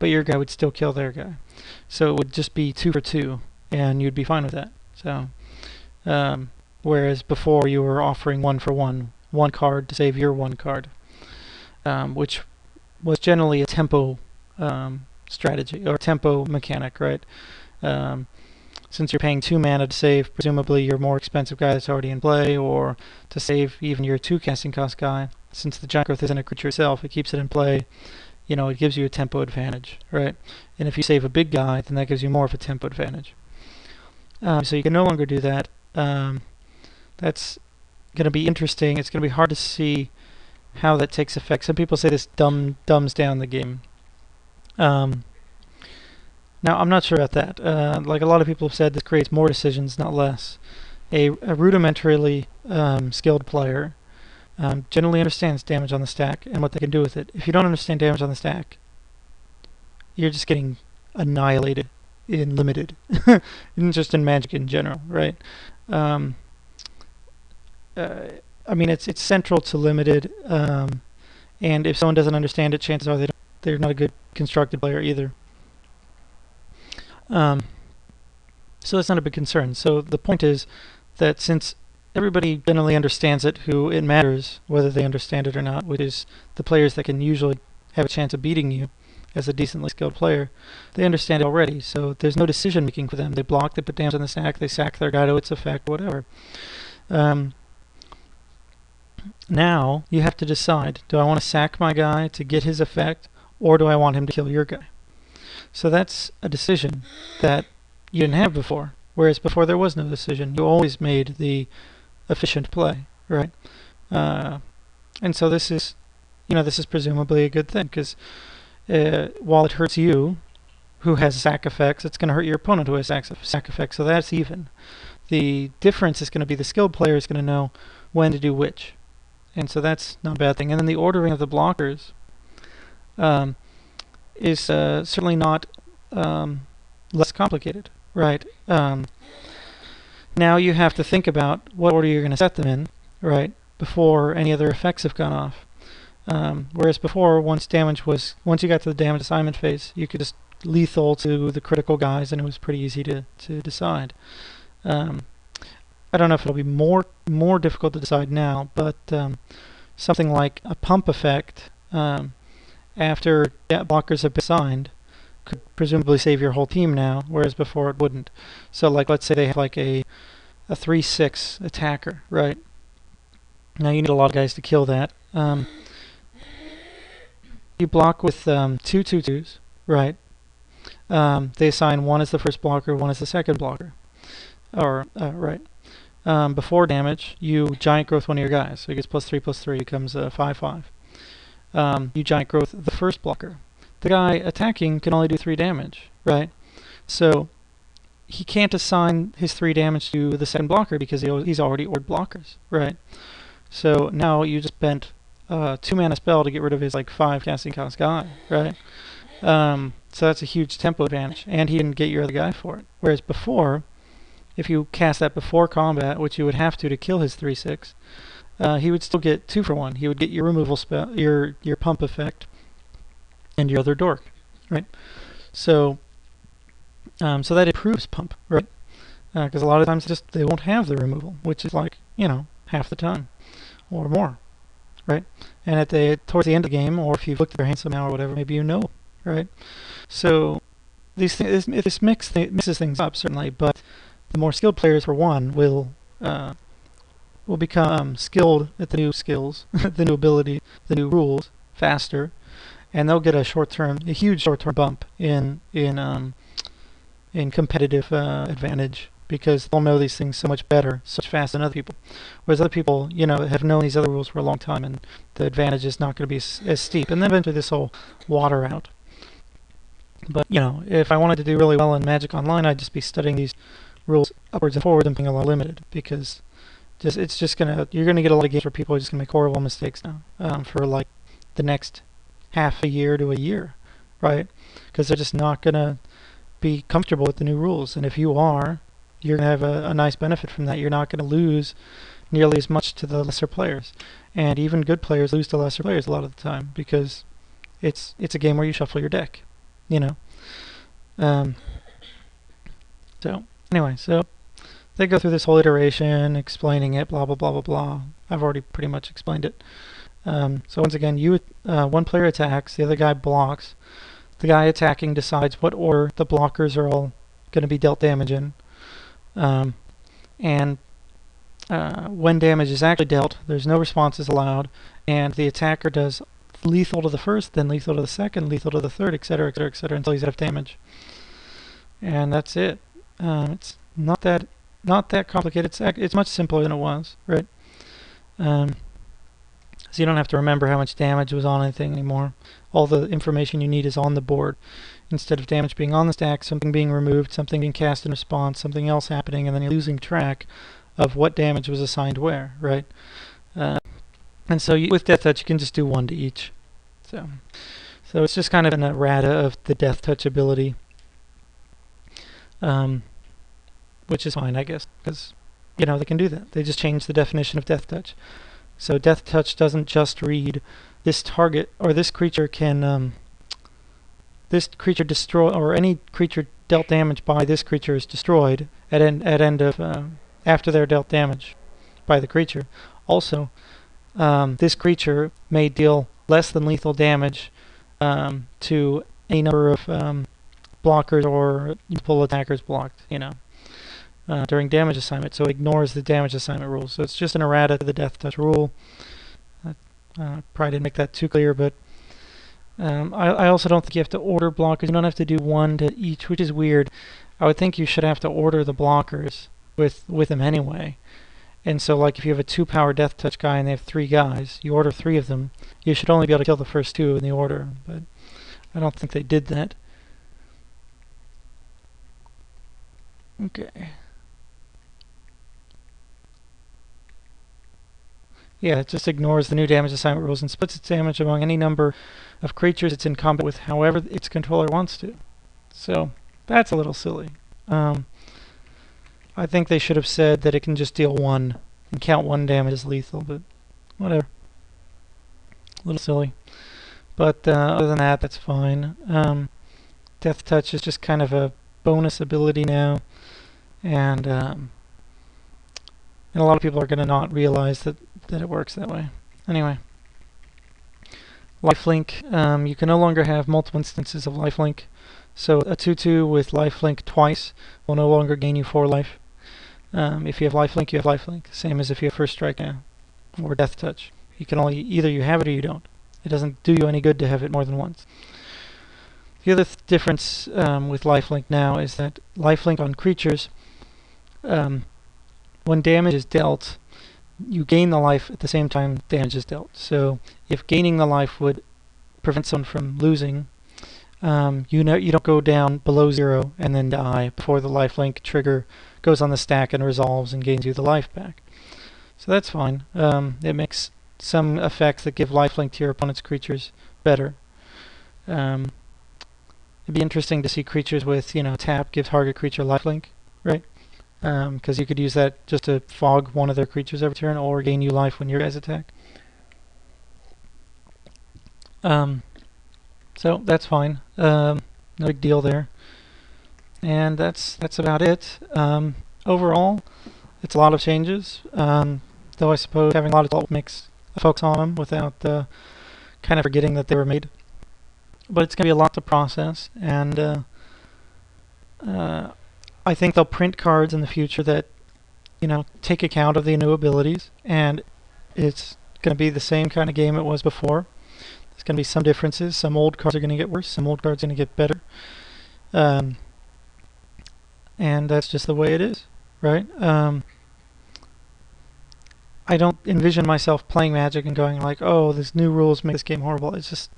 but your guy would still kill their guy. So it would just be 2 for 2, and you'd be fine with that. So, whereas before you were offering 1 for 1 card to save your 1 card, which was generally a tempo strategy or tempo mechanic, right? Since you're paying 2 mana to save, presumably your more expensive guy that's already in play, or to save even your 2 casting cost guy. Since the giant growth isn't a creature itself, it keeps it in play. You know, it gives you a tempo advantage, right? And if you save a big guy, then that gives you more of a tempo advantage. So you can no longer do that. That's going to be interesting. It's going to be hard to see how that takes effect. Some people say this dumbs down the game. Now, I'm not sure about that. Like a lot of people have said, this creates more decisions, not less. A rudimentarily skilled player generally understands damage on the stack and what they can do with it. If you don't understand damage on the stack, you're just getting annihilated in limited, just in Magic in general, right? I mean, it's central to limited, and if someone doesn't understand it, chances are they're not a good constructed player either. So that's not a big concern. So the point is that since everybody generally understands it, who it matters whether they understand it or not, which is the players that can usually have a chance of beating you as a decently skilled player, they understand it already. So there's no decision making for them. They block, they put damage on the stack, they sack their guy to its effect, whatever. Now you have to decide, do I want to sack my guy to get his effect, or do I want him to kill your guy? So that's a decision that you didn't have before, whereas before there was no decision. You always made the efficient play, right? And so this is presumably a good thing, because while it hurts you, who has sack effects, it's going to hurt your opponent who has sack effects, so that's even. The difference is going to be the skilled player is going to know when to do which, and so that's not a bad thing. And then the ordering of the blockers is certainly not less complicated, right? Now you have to think about what order you're going to set them in, right, before any other effects have gone off. Whereas before, once you got to the damage assignment phase, you could just lethal to the critical guys, and it was pretty easy to decide. I don't know if it'll be more difficult to decide now, but something like a pump effect after blockers have been assigned could presumably save your whole team now, whereas before it wouldn't. So, like, let's say they have like a 3/6 attacker, right? Now you need a lot of guys to kill that. You block with 2 2/2s, right? They assign one as the first blocker, one as the second blocker. Right. Before damage, you giant growth one of your guys. So he gets +3/+3, becomes 5/5. You giant growth the first blocker. The guy attacking can only do 3 damage, right? So he can't assign his 3 damage to the second blocker because he's already ordered blockers, right? So now you just spent 2 mana spell to get rid of his like 5 casting cost guy, right? So that's a huge tempo advantage, and he didn't get your other guy for it. Whereas before, if you cast that before combat, which you would have to kill his 3/6, he would still get 2 for 1. He would get your removal spell, your pump effect, and your other dork, right? So that improves pump, right? Because a lot of times they won't have the removal, which is like half the time or more, right? And towards the end of the game, or if you've looked at their hand somehow or whatever, maybe right? So this mixes things up certainly, but the more skilled players, for one, will become skilled at the new skills, the new ability, the new rules faster, and they'll get a huge short-term bump in competitive advantage, because they'll know these things so much better, so much faster than other people. Whereas other people, have known these other rules for a long time, and the advantage is not going to be as steep. And then eventually this will water out. But if I wanted to do really well in Magic Online, I'd just be studying these rules upwards and forwards and playing a lot limited, because you're gonna get a lot of games where people are just gonna make horrible mistakes now for like the next half a year to a year, right? Because they're just not gonna be comfortable with the new rules, and if you are, you're gonna have a nice benefit from that. You're not gonna lose nearly as much to the lesser players, and even good players lose to lesser players a lot of the time, because it's a game where you shuffle your deck. you know. Um, so anyway, so they go through this whole iteration, explaining it, blah blah blah blah blah. I've already pretty much explained it. So once again, one player attacks, the other guy blocks. The guy attacking decides what order the blockers are all going to be dealt damage in. And when damage is actually dealt, there's no responses allowed, and the attacker does lethal to the first, then lethal to the second, lethal to the third, etc., etc., etc., until he's out of damage. And that's it. It's not that complicated. It's much simpler than it was, right? So you don't have to remember how much damage was on anything anymore. All the information you need is on the board. Instead of damage being on the stack, something being removed, something being cast in response, something else happening, and then you're losing track of what damage was assigned where, right? And so with Death Touch, you can just do one to each. So it's just kind of an errata of the Death Touch ability, which is fine, I guess, because they can do that. They just changed the definition of Death Touch. So Death Touch doesn't just read this target, or this creature can this creature destroy, or any creature dealt damage by this creature is destroyed at end of after they're dealt damage by the creature. Also, this creature may deal less than lethal damage to any number of blockers or multiple attackers blocked, during damage assignment. So it ignores the damage assignment rules. So it's just an errata to the Death Touch rule. Probably didn't make that too clear, but I also don't think you have to order blockers. You don't have to do one to each, which is weird. I would think you should have to order the blockers with them anyway. And so, like, if you have a 2-power Death Touch guy and they have 3 guys, you order 3 of them. You should only be able to kill the first 2 in the order, but I don't think they did that. Okay. Yeah, it just ignores the new damage assignment rules and splits its damage among any number of creatures it's in combat with, however its controller wants to. So that's a little silly. I think they should have said that it can just deal 1 and count 1 damage as lethal, but whatever. A little silly. But other than that, that's fine. Death Touch is just kind of a bonus ability now, and a lot of people are going to not realize that it works that way. Anyway, lifelink. You can no longer have multiple instances of lifelink. So a 2/2 with lifelink twice will no longer gain you 4 life. If you have lifelink, you have lifelink. Same as if you have First Strike now, or Death Touch. You can only either you have it or you don't. It doesn't do you any good to have it more than once. The other difference with lifelink now is that lifelink on creatures, when damage is dealt, you gain the life at the same time damage is dealt. So if gaining the life would prevent someone from losing, you don't go down below 0 and then die before the lifelink trigger goes on the stack and resolves and gains you the life back. So that's fine. It makes some effects that give lifelink to your opponent's creatures better. It'd be interesting to see creatures with, tap, give target creature lifelink, right? Because you could use that just to fog one of their creatures every turn or gain you life when your guys attack. So that's fine. No big deal there. And that's about it. Overall, it's a lot of changes. Though I suppose having a lot of makes focus on them without kind of forgetting that they were made. But it's going to be a lot to process, and I think they'll print cards in the future that take account of the new abilities, and it's going to be the same kind of game it was before. There's going to be some differences. Some old cards are going to get worse, some old cards are going to get better, and that's just the way it is, right? I don't envision myself playing Magic and going like, oh, these new rules make this game horrible. It's just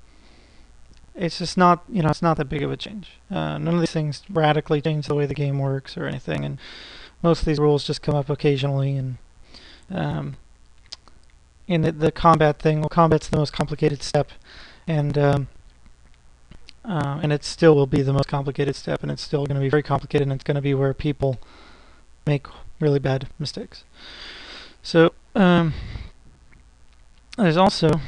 not, it's not that big of a change. None of these things radically change the way the game works or anything, and most of these rules just come up occasionally. And in the combat thing, well, combat's the most complicated step, and it still will be the most complicated step, and it's still going to be very complicated, and it's going to be where people make really bad mistakes. So there's also